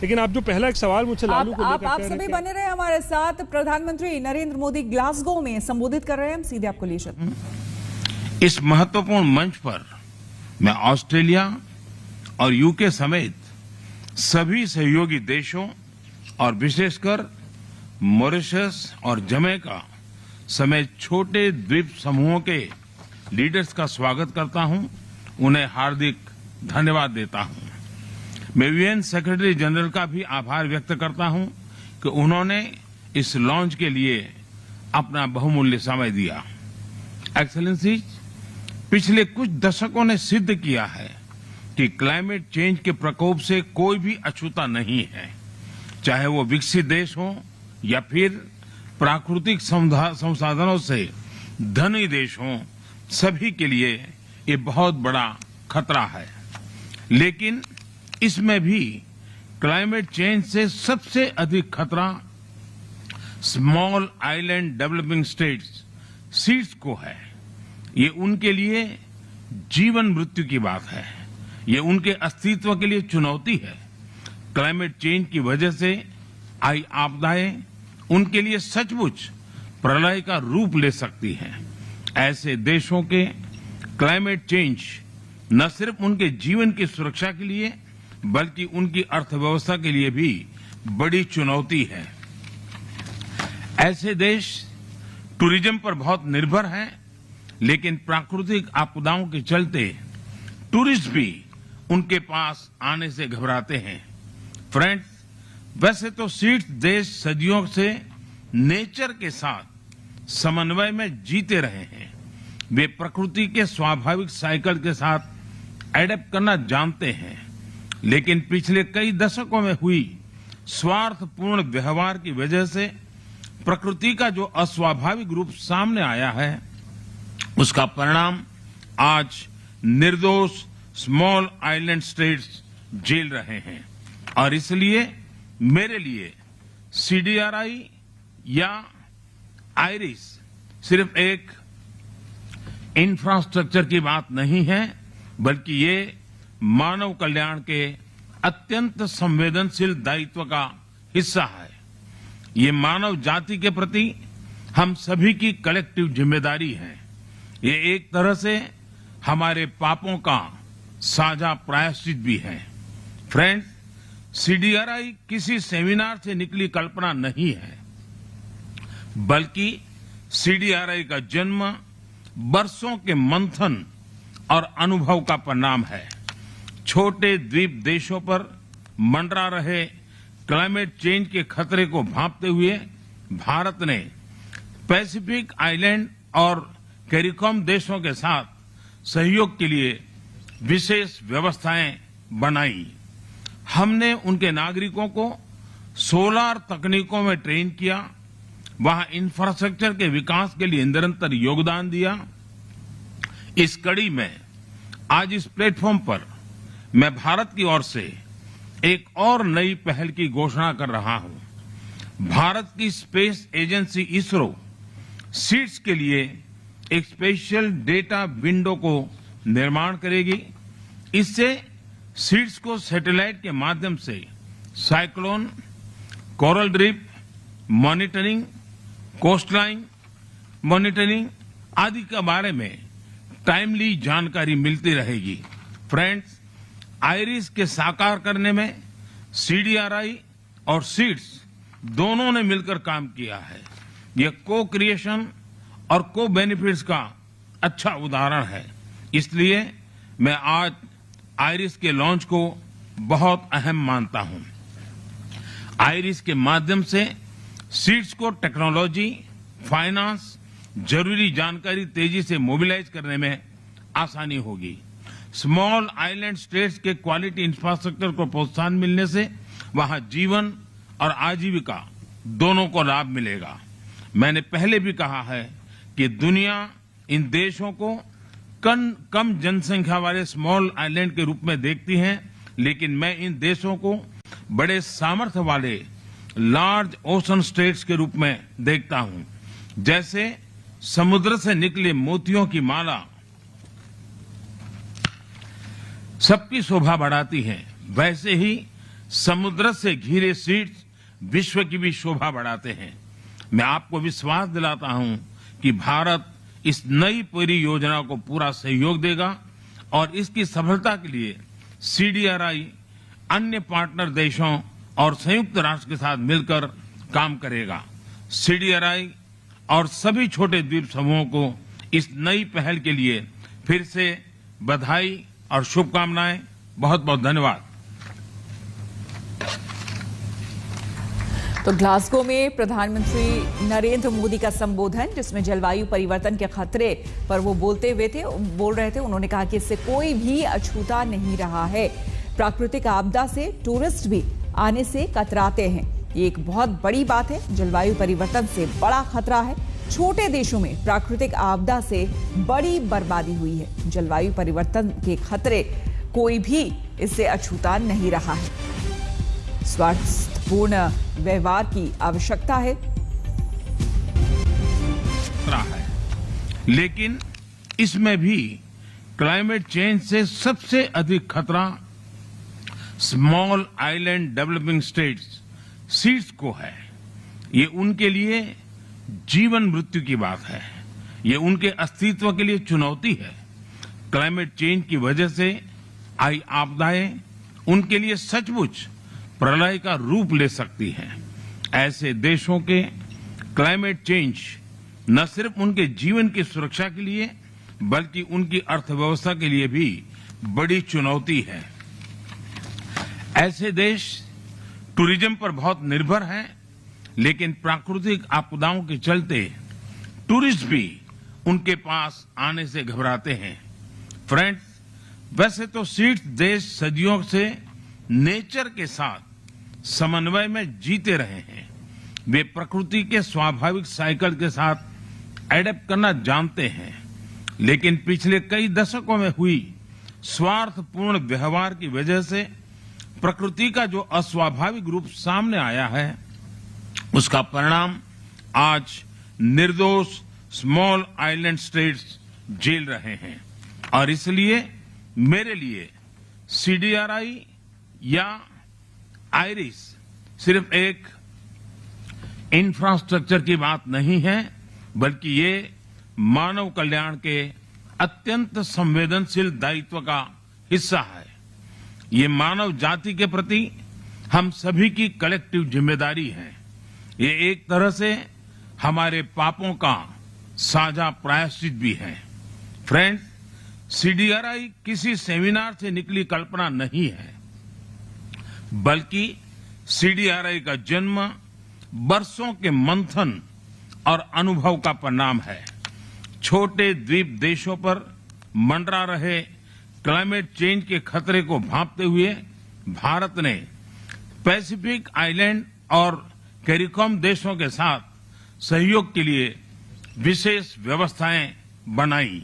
लेकिन आप जो पहला एक सवाल मुझसे लालू को लेकर आप सभी बने रहे हमारे साथ। प्रधानमंत्री नरेंद्र मोदी ग्लासगो में संबोधित कर रहे हैं, हम सीधे आपको ले चलते हैं। इस महत्वपूर्ण मंच पर मैं ऑस्ट्रेलिया और यूके समेत सभी सहयोगी देशों और विशेषकर मॉरिशस और जमैका समेत छोटे द्वीप समूहों के लीडर्स का स्वागत करता हूं, उन्हें हार्दिक धन्यवाद देता हूं। मैं यूएन सेक्रेटरी जनरल का भी आभार व्यक्त करता हूं कि उन्होंने इस लॉन्च के लिए अपना बहुमूल्य समय दिया। एक्सेलेंसी, पिछले कुछ दशकों ने सिद्ध किया है कि क्लाइमेट चेंज के प्रकोप से कोई भी अछूता नहीं है, चाहे वो विकसित देश हो या फिर प्राकृतिक संसाधनों से धनी देश हों, सभी के लिए ये बहुत बड़ा खतरा है। लेकिन इसमें भी क्लाइमेट चेंज से सबसे अधिक खतरा small island developing states seeds को है। ये उनके लिए जीवन मृत्यु की बात है, ये उनके अस्तित्व के लिए चुनौती है। क्लाइमेट चेंज की वजह से आई आपदाएं उनके लिए सचमुच प्रलय का रूप ले सकती हैं। ऐसे देशों के क्लाइमेट चेंज न सिर्फ उनके जीवन की सुरक्षा के लिए बल्कि उनकी अर्थव्यवस्था के लिए भी बड़ी चुनौती है। ऐसे देश टूरिज्म पर बहुत निर्भर हैं, लेकिन प्राकृतिक आपदाओं के चलते टूरिस्ट भी उनके पास आने से घबराते हैं। फ्रेंड्स, वैसे तो सीड्स देश सदियों से नेचर के साथ समन्वय में जीते रहे हैं। वे प्रकृति के स्वाभाविक साइकिल के साथ एडेप्ट करना जानते हैं, लेकिन पिछले कई दशकों में हुई स्वार्थपूर्ण व्यवहार की वजह से प्रकृति का जो अस्वाभाविक रूप सामने आया है, उसका परिणाम आज निर्दोष स्मॉल आइलैंड स्टेट्स झेल रहे हैं। और इसलिए मेरे लिए सीडीआरआई या आईरिस सिर्फ एक इंफ्रास्ट्रक्चर की बात नहीं है, बल्कि ये मानव कल्याण के अत्यंत संवेदनशील दायित्व का हिस्सा है। ये मानव जाति के प्रति हम सभी की कलेक्टिव जिम्मेदारी है। ये एक तरह से हमारे पापों का साझा प्रायश्चित भी है। फ्रेंड्स, सीडीआरआई किसी सेमिनार से निकली कल्पना नहीं है, बल्कि सीडीआरआई का जन्म बरसों के मंथन और अनुभव का परिणाम है। छोटे द्वीप देशों पर मंडरा रहे क्लाइमेट चेंज के खतरे को भांपते हुए भारत ने पैसिफिक आइलैंड और कैरिकॉम देशों के साथ सहयोग के लिए विशेष व्यवस्थाएं बनाई। हमने उनके नागरिकों को सोलर तकनीकों में ट्रेन किया, वहां इंफ्रास्ट्रक्चर के विकास के लिए निरंतर योगदान दिया। इस कड़ी में आज इस प्लेटफॉर्म पर मैं भारत की ओर से एक और नई पहल की घोषणा कर रहा हूं। भारत की स्पेस एजेंसी इसरो सीड्स के लिए एक स्पेशल डेटा विंडो को निर्माण करेगी। इससे सीड्स को सैटेलाइट के माध्यम से cyclone, coral reef monitoring, coastline monitoring आदि के बारे में टाइमली जानकारी मिलती रहेगी। फ्रेंड्स, आईरिस के साकार करने में सीडीआरआई और सीड्स दोनों ने मिलकर काम किया है। यह को क्रिएशन और को बेनिफिट्स का अच्छा उदाहरण है। इसलिए मैं आज आईरिस के लॉन्च को बहुत अहम मानता हूं। आईरिस के माध्यम से सीड्स को टेक्नोलॉजी, फाइनेंस, जरूरी जानकारी तेजी से मोबिलाइज करने में आसानी होगी। स्मॉल आइलैंड स्टेट्स के क्वालिटी इंफ्रास्ट्रक्चर को प्रोत्साहन मिलने से वहां जीवन और आजीविका दोनों को लाभ मिलेगा। मैंने पहले भी कहा है कि दुनिया इन देशों को कम जनसंख्या वाले स्मॉल आइलैंड के रूप में देखती है, लेकिन मैं इन देशों को बड़े सामर्थ्य वाले लार्ज ओशन स्टेट्स के रूप में देखता हूं। जैसे समुद्र से निकले मोतियों की माला सबकी शोभा बढ़ाती है, वैसे ही समुद्र से घिरे सीड्स विश्व की भी शोभा बढ़ाते हैं। मैं आपको विश्वास दिलाता हूं कि भारत इस नई परियोजना को पूरा सहयोग देगा और इसकी सफलता के लिए सीडीआरआई अन्य पार्टनर देशों और संयुक्त राष्ट्र के साथ मिलकर काम करेगा। सीडीआरआई और सभी छोटे द्वीप समूहों को इस नई पहल के लिए फिर से बधाई और शुभकामनाएं। बहुत बहुत धन्यवाद। तो ग्लासगो में प्रधानमंत्री नरेंद्र मोदी का संबोधन, जिसमें जलवायु परिवर्तन के खतरे पर वो बोल रहे थे। उन्होंने कहा कि इससे कोई भी अछूता नहीं रहा है। प्राकृतिक आपदा से टूरिस्ट भी आने से कतराते हैं। ये एक बहुत बड़ी बात है। जलवायु परिवर्तन से बड़ा खतरा है। छोटे देशों में प्राकृतिक आपदा से बड़ी बर्बादी हुई है। जलवायु परिवर्तन के खतरे कोई भी इससे अछूता नहीं रहा है। स्वार्थपूर्ण व्यवहार की आवश्यकता है। लेकिन इसमें भी क्लाइमेट चेंज से सबसे अधिक खतरा small island developing states seeds को है। ये उनके लिए जीवन मृत्यु की बात है। ये उनके अस्तित्व के लिए चुनौती है। क्लाइमेट चेंज की वजह से आई आपदाएं उनके लिए सचमुच प्रलय का रूप ले सकती हैं। ऐसे देशों के क्लाइमेट चेंज न सिर्फ उनके जीवन की सुरक्षा के लिए बल्कि उनकी अर्थव्यवस्था के लिए भी बड़ी चुनौती है। ऐसे देश टूरिज्म पर बहुत निर्भर हैं, लेकिन प्राकृतिक आपदाओं के चलते टूरिस्ट भी उनके पास आने से घबराते हैं। फ्रेंड्स, वैसे तो सीड्स देश सदियों से नेचर के साथ समन्वय में जीते रहे हैं। वे प्रकृति के स्वाभाविक साइकिल के साथ एडेप्ट करना जानते हैं, लेकिन पिछले कई दशकों में हुई स्वार्थपूर्ण व्यवहार की वजह से प्रकृति का जो अस्वाभाविक रूप सामने आया है, उसका परिणाम आज निर्दोष स्मॉल आइलैंड स्टेट्स झेल रहे हैं। और इसलिए मेरे लिए सीडीआरआई या आईरिस सिर्फ एक इंफ्रास्ट्रक्चर की बात नहीं है, बल्कि ये मानव कल्याण के अत्यंत संवेदनशील दायित्व का हिस्सा है। ये मानव जाति के प्रति हम सभी की कलेक्टिव जिम्मेदारी है। ये एक तरह से हमारे पापों का साझा प्रायश्चित भी है। फ्रेंड्स, सीडीआरआई किसी सेमिनार से निकली कल्पना नहीं है, बल्कि सीडीआरआई का जन्म बरसों के मंथन और अनुभव का परिणाम है। छोटे द्वीप देशों पर मंडरा रहे क्लाइमेट चेंज के खतरे को भांपते हुए भारत ने पैसिफिक आइलैंड और कैरिकॉम देशों के साथ सहयोग के लिए विशेष व्यवस्थाएं बनाई।